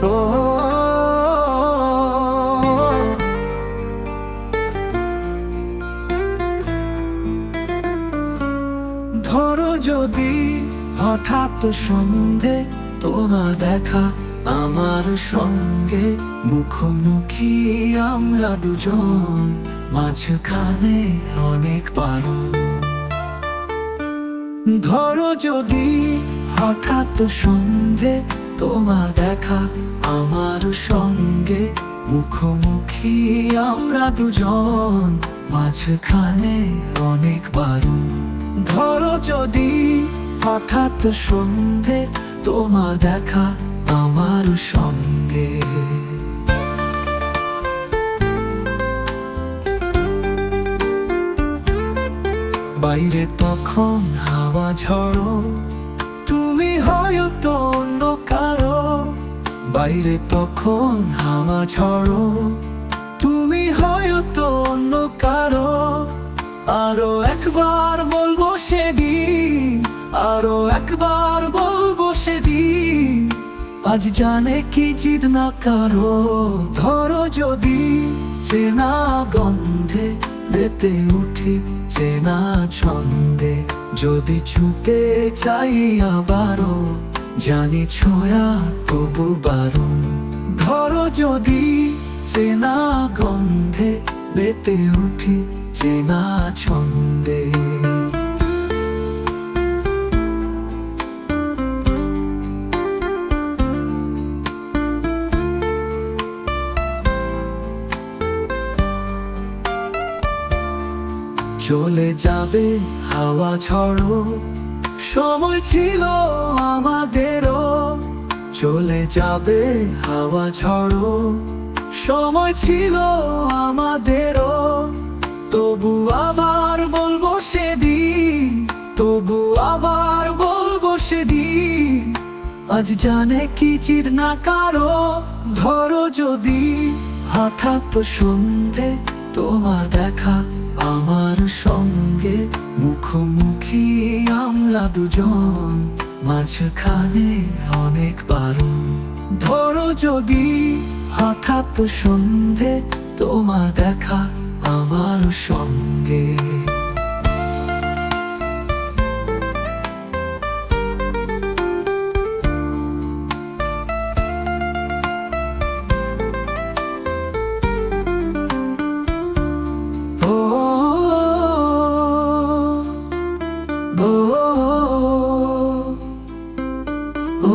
ও ধরো যদি হঠাৎ সন্ধে তোমার দেখা আমার সঙ্গে, মুখোমুখি আমরা দুজন, মাঝখানে অনেক বারণ। ধরো যদি হঠাৎ সন্ধে তোমার দেখা আমার সঙ্গে, মুখোমুখি আমরা দুজন, মাঝখানে অনেক বারণ। ধরো যদি হঠাৎ সন্ধে তোমার দেখা আমার সঙ্গে। বাইরে তখন হাওয়া ঝড়ো, তুমি হয়তো অন্য কারো। বাইরে তখন হাওয়া ঝড়ো, তুমি হয়তো অন্য কারো। আরো একবার বলবো সেদিন, আরো একবার বলবো সেদিন, আজ জানে কি জিদ না কারো। ধরো যদি চেনা গন্ধে বেতে উঠি, চেনা ছন্দে যদি ছুতে চাই আবারও, জানি ছোঁয়া তবু বারণ। ধরো যদি চেনা গন্ধে বেতে উঠি, চেনা ছন্দে। চলে যাবে হাওয়া ঝড়ো, সময় ছিল আমাদেরও। চলে যাবে হাওয়া ঝড়ো, সময় ছিল আমাদেরও। তবু আবার বলবো সেদিন, তবু আবার বলবো সেদিন, আজ জানে কি চির না কারো। ধরো যদি হঠাৎ সন্ধে তোমার দেখা আমার সঙ্গে, মুখোমুখি আমরা দুজন, মাঝখানে অনেক বারণ। ধরো যদি হঠাৎ সন্ধে তোমার দেখা আমার সঙ্গে। ও